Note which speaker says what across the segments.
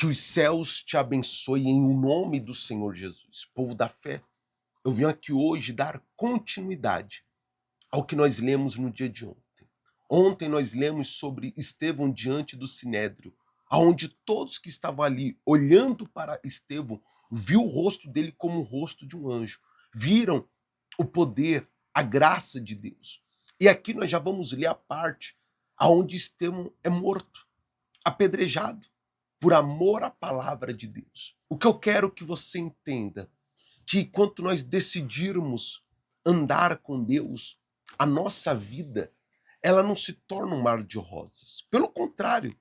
Speaker 1: Que os céus te abençoem em nome do Senhor Jesus. Povo da fé, eu venho aqui hoje dar continuidade ao que nós lemos no dia de ontem. Ontem nós lemos sobre Estevão diante do Sinédrio, aonde todos que estavam ali olhando para Estevão viu o rosto dele como o rosto de um anjo. Viram o poder, a graça de Deus. E aqui nós já vamos ler a parte aonde Estevão é morto, apedrejado, por amor à palavra de Deus. O que eu quero que você entenda, que enquanto nós decidirmos andar com Deus, a nossa vida, ela não se torna um mar de rosas. Pelo contrário,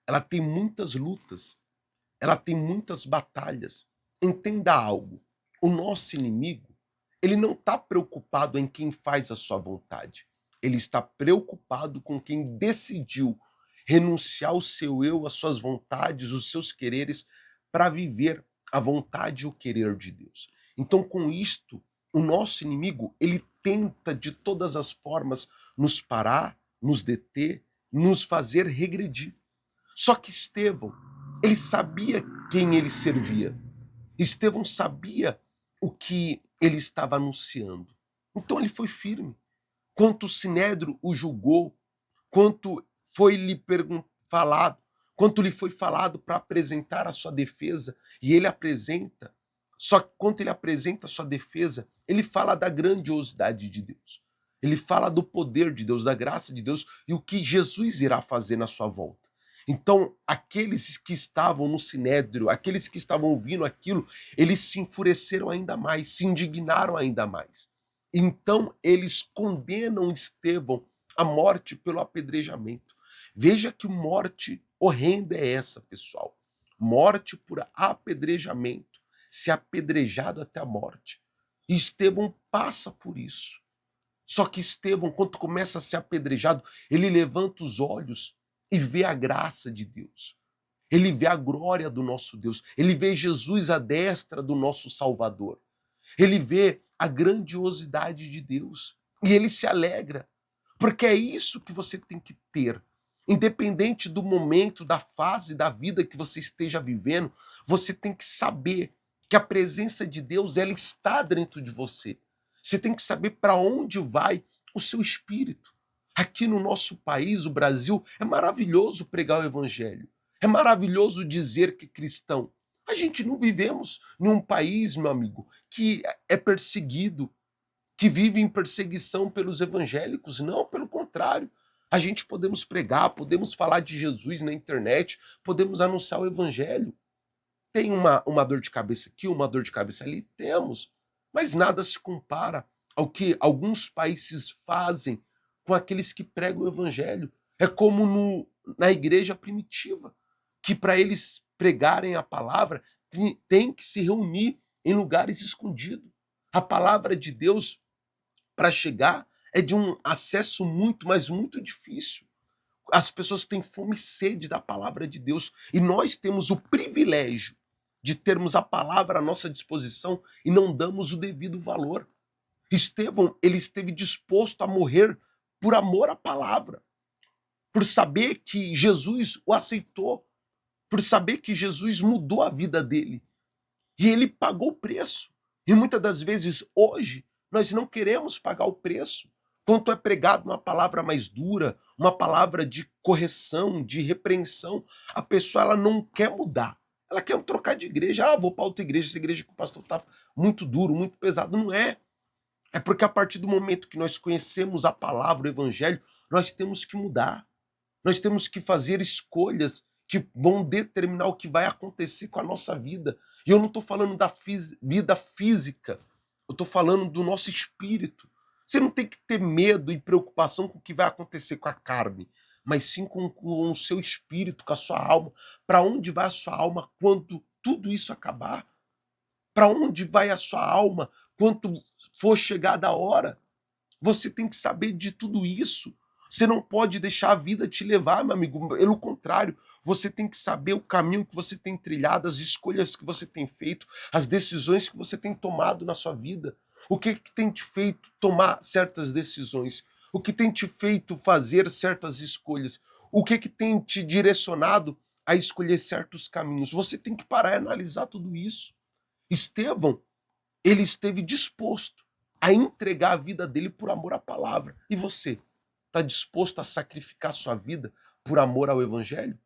Speaker 1: ela tem muitas lutas, ela tem muitas batalhas. Entenda algo, o nosso inimigo, ele não está preocupado em quem faz a sua vontade. Ele está preocupado com quem decidiu renunciar ao seu eu, às suas vontades, os seus quereres, para viver a vontade e o querer de Deus. Então, com isto, o nosso inimigo, ele tenta de todas as formas nos parar, nos deter, nos fazer regredir. Só que Estevão, ele sabia quem ele servia. Estevão sabia o que ele estava anunciando. Então ele foi firme. Quanto o Sinédrio o julgou, quanto foi lhe falado, quanto lhe foi falado para apresentar a sua defesa, e ele apresenta. Só que quando ele apresenta a sua defesa, ele fala da grandiosidade de Deus. Ele fala do poder de Deus, da graça de Deus e o que Jesus irá fazer na sua volta. Então, aqueles que estavam no Sinédrio, aqueles que estavam ouvindo aquilo, eles se enfureceram ainda mais, se indignaram ainda mais. Então, eles condenam Estevão à morte pelo apedrejamento. Veja que morte horrenda é essa, pessoal. Morte por apedrejamento, ser apedrejado até a morte. E Estevão passa por isso. Só que Estevão, quando começa a ser apedrejado, ele levanta os olhos e vê a graça de Deus. Ele vê a glória do nosso Deus. Ele vê Jesus à destra do nosso Salvador. Ele vê a grandiosidade de Deus. E ele se alegra. Porque é isso que você tem que ter. Independente do momento, da fase da vida que você esteja vivendo, você tem que saber que a presença de Deus, ela está dentro de você. Você tem que saber para onde vai o seu espírito. Aqui no nosso país, o Brasil, é maravilhoso pregar o evangelho. É maravilhoso dizer que é cristão. A gente não vivemos num país, meu amigo, que é perseguido, que vive em perseguição pelos evangélicos. Não, pelo contrário. A gente podemos pregar, podemos falar de Jesus na internet, podemos anunciar o evangelho. Tem uma dor de cabeça aqui, uma dor de cabeça ali? Temos. Mas nada se compara ao que alguns países fazem com aqueles que pregam o evangelho. É como na igreja primitiva, que para eles pregarem a palavra, tem que se reunir em lugares escondidos. A palavra de Deus, para chegar, é de um acesso muito, mas muito difícil. As pessoas têm fome e sede da palavra de Deus. E nós temos o privilégio de termos a palavra à nossa disposição e não damos o devido valor. Estevão, ele esteve disposto a morrer por amor à palavra, por saber que Jesus o aceitou, por saber que Jesus mudou a vida dele. E ele pagou o preço. E muitas das vezes, hoje, nós não queremos pagar o preço. Quando é pregado uma palavra mais dura, uma palavra de correção, de repreensão, a pessoa ela não quer mudar. Ela quer trocar de igreja. Ah, vou para outra igreja, essa igreja que o pastor está muito duro, muito pesado. Não é. É porque a partir do momento que nós conhecemos a palavra, o evangelho, nós temos que mudar. Nós temos que fazer escolhas que vão determinar o que vai acontecer com a nossa vida. E eu não estou falando da vida física, eu estou falando do nosso espírito. Você não tem que ter medo e preocupação com o que vai acontecer com a carne, mas sim com o seu espírito, com a sua alma. Para onde vai a sua alma quando tudo isso acabar? Para onde vai a sua alma quando for chegada a hora? Você tem que saber de tudo isso. Você não pode deixar a vida te levar, meu amigo. Pelo contrário, você tem que saber o caminho que você tem trilhado, as escolhas que você tem feito, as decisões que você tem tomado na sua vida. O que, que tem te feito tomar certas decisões? O que tem te feito fazer certas escolhas? O que, que tem te direcionado a escolher certos caminhos. Você tem que parar e analisar tudo isso. Estevão, ele esteve disposto a entregar a vida dele por amor à palavra. E você, está disposto a sacrificar sua vida por amor ao evangelho?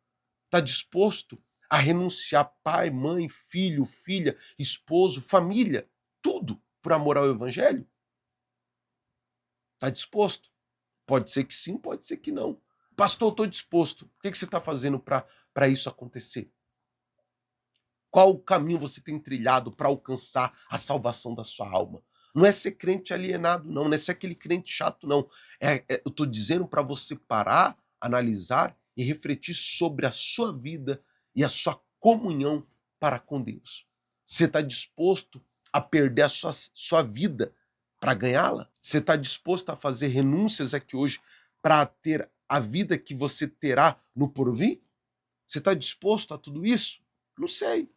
Speaker 1: Está disposto a renunciar pai, mãe, filho, filha, esposo, família, tudo por amor ao evangelho? Está disposto? Pode ser que sim, pode ser que não. Pastor, eu estou disposto. O que você está fazendo para isso acontecer? Qual o caminho você tem trilhado para alcançar a salvação da sua alma? Não é ser crente alienado, não. Não é ser aquele crente chato, não. Eu estou dizendo para você parar, analisar e refletir sobre a sua vida e a sua comunhão para com Deus. Você está disposto a perder a sua vida para ganhá-la? Você está disposto a fazer renúncias aqui hoje para ter a vida que você terá no porvir? Você está disposto a tudo isso? Não sei.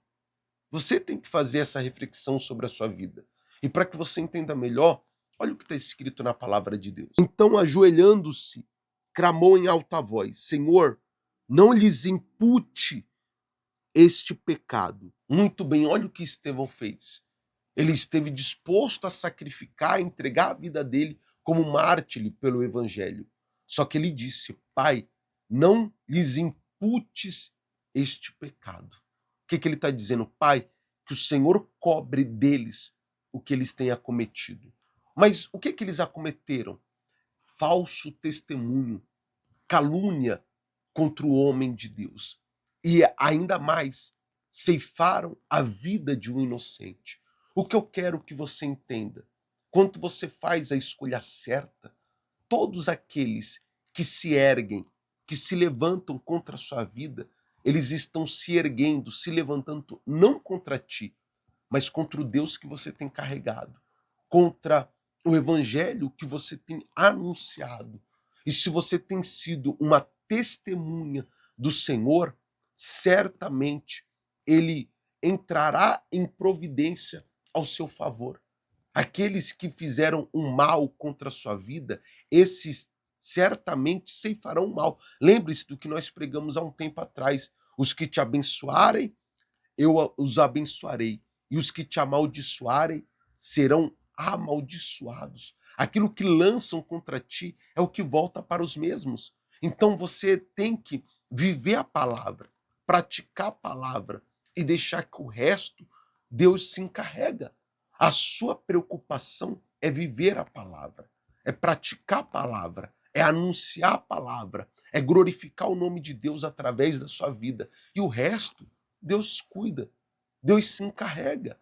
Speaker 1: Você tem que fazer essa reflexão sobre a sua vida. E para que você entenda melhor, olha o que está escrito na palavra de Deus. Então, ajoelhando-se, clamou em alta voz: Senhor, não lhes impute este pecado. Muito bem, olha o que Estevão fez. Ele esteve disposto a sacrificar, a entregar a vida dele como mártir pelo evangelho. Só que ele disse: Pai, não lhes imputes este pecado. O que ele está dizendo? Pai, que o Senhor cobre deles o que eles têm acometido. Mas o que eles acometeram? Falso testemunho, calúnia contra o homem de Deus. E ainda mais, ceifaram a vida de um inocente. O que eu quero que você entenda, quando você faz a escolha certa, todos aqueles que se erguem, que se levantam contra a sua vida, eles estão se erguendo, se levantando não contra ti, mas contra o Deus que você tem carregado, contra o evangelho que você tem anunciado. E se você tem sido uma testemunha do Senhor, certamente ele entrará em providência ao seu favor. Aqueles que fizeram um mal contra a sua vida, esses certamente ceifarão o mal. Lembre-se do que nós pregamos há um tempo atrás. Os que te abençoarem, eu os abençoarei. E os que te amaldiçoarem serão amaldiçoados. Aquilo que lançam contra ti é o que volta para os mesmos. Então você tem que viver a palavra, praticar a palavra e deixar que o resto Deus se encarrega. A sua preocupação é viver a palavra, é praticar a palavra, é anunciar a palavra, é glorificar o nome de Deus através da sua vida. E o resto, Deus cuida, Deus se encarrega.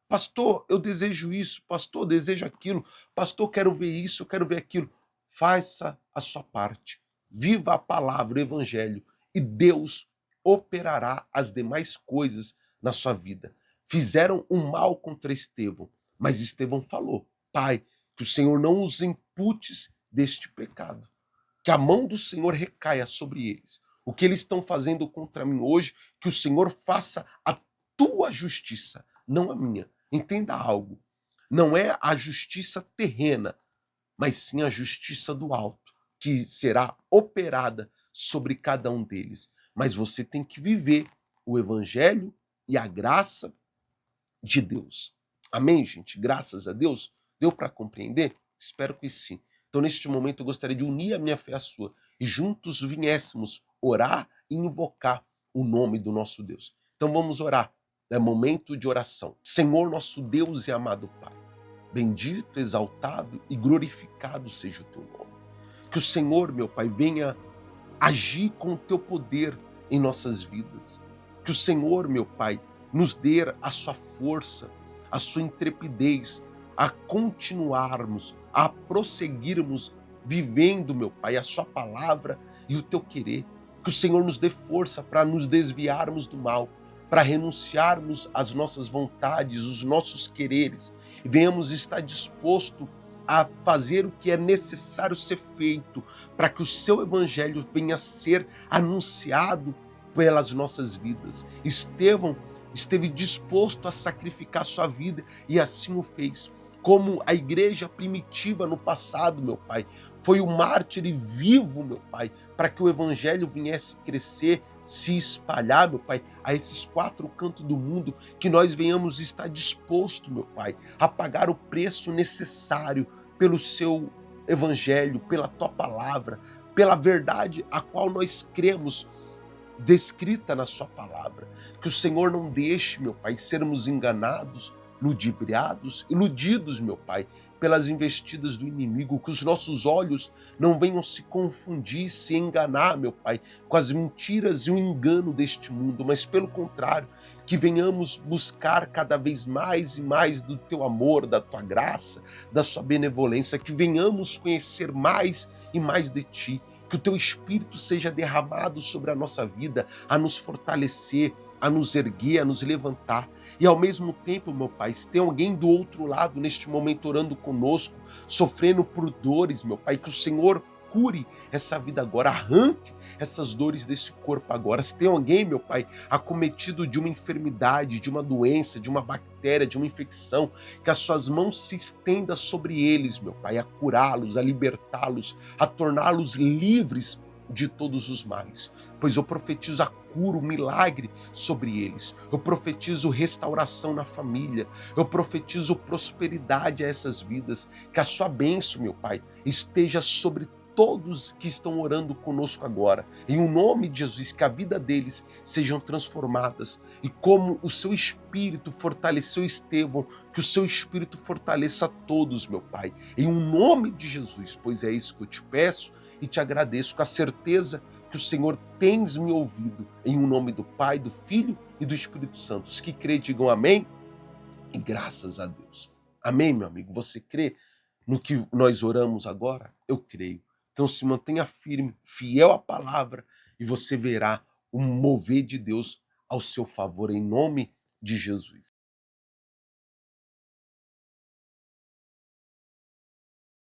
Speaker 1: Pastor, eu desejo isso, pastor, eu desejo aquilo, pastor, quero ver isso, eu quero ver aquilo. Faça a sua parte, viva a palavra, o evangelho, e Deus operará as demais coisas na sua vida. Fizeram um mal contra Estevão, mas Estevão falou: Pai, que o Senhor não os imputes deste pecado, que a mão do Senhor recaia sobre eles. O que eles estão fazendo contra mim hoje, que o Senhor faça a tua justiça, não a minha. Entenda algo, não é a justiça terrena, mas sim a justiça do alto, que será operada sobre cada um deles. Mas você tem que viver o evangelho e a graça de Deus. Amém, gente? Graças a Deus. Deu para compreender? Espero que sim. Então, neste momento, eu gostaria de unir a minha fé à sua e juntos viéssemos orar e invocar o nome do nosso Deus. Então, vamos orar. É momento de oração. Senhor, nosso Deus e amado Pai, bendito, exaltado e glorificado seja o teu nome. Que o Senhor, meu Pai, venha agir com o teu poder em nossas vidas. Que o Senhor, meu Pai, nos dê a sua força, a sua intrepidez, a continuarmos, a prosseguirmos vivendo, meu Pai, a sua palavra e o teu querer. Que o Senhor nos dê força para nos desviarmos do mal, para renunciarmos às nossas vontades, os nossos quereres, e venhamos estar disposto a fazer o que é necessário ser feito para que o seu evangelho venha a ser anunciado pelas nossas vidas. Estevão esteve disposto a sacrificar sua vida e assim o fez. Como a igreja primitiva no passado, meu Pai, foi o mártir vivo, meu Pai, para que o evangelho viesse crescer, se espalhar, meu Pai, a esses 4 cantos do mundo, que nós venhamos estar disposto, meu Pai, a pagar o preço necessário pelo seu evangelho, pela tua palavra, pela verdade a qual nós cremos, descrita na sua palavra. Que o Senhor não deixe, meu Pai, sermos enganados, ludibriados, iludidos, meu Pai, pelas investidas do inimigo, que os nossos olhos não venham se confundir, se enganar, meu Pai, com as mentiras e o engano deste mundo, mas pelo contrário, que venhamos buscar cada vez mais e mais do teu amor, da tua graça, da sua benevolência, que venhamos conhecer mais e mais de ti, que o teu Espírito seja derramado sobre a nossa vida, a nos fortalecer, a nos erguer, a nos levantar. E ao mesmo tempo, meu Pai, se tem alguém do outro lado neste momento orando conosco, sofrendo por dores, meu Pai, que o Senhor cure essa vida agora, arranque essas dores desse corpo agora. Se tem alguém, meu Pai, acometido de uma enfermidade, de uma doença, de uma bactéria, de uma infecção, que as suas mãos se estendam sobre eles, meu Pai, a curá-los, a libertá-los, a torná-los livres de todos os males. Pois eu profetizo a cura, o milagre sobre eles. Eu profetizo restauração na família. Eu profetizo prosperidade a essas vidas. Que a sua bênção, meu Pai, esteja sobre todos que estão orando conosco agora. Em o nome de Jesus, que a vida deles sejam transformadas. E como o seu Espírito fortaleceu Estevão, que o seu Espírito fortaleça a todos, meu Pai. Em o nome de Jesus, pois é isso que eu te peço e te agradeço com a certeza que o Senhor tens me ouvido. Em o nome do Pai, do Filho e do Espírito Santo. Os que crê, digam amém e graças a Deus. Amém, meu amigo? Você crê no que nós oramos agora? Eu creio. Então se mantenha firme, fiel à palavra, e você verá o mover de Deus ao seu favor, em nome de Jesus.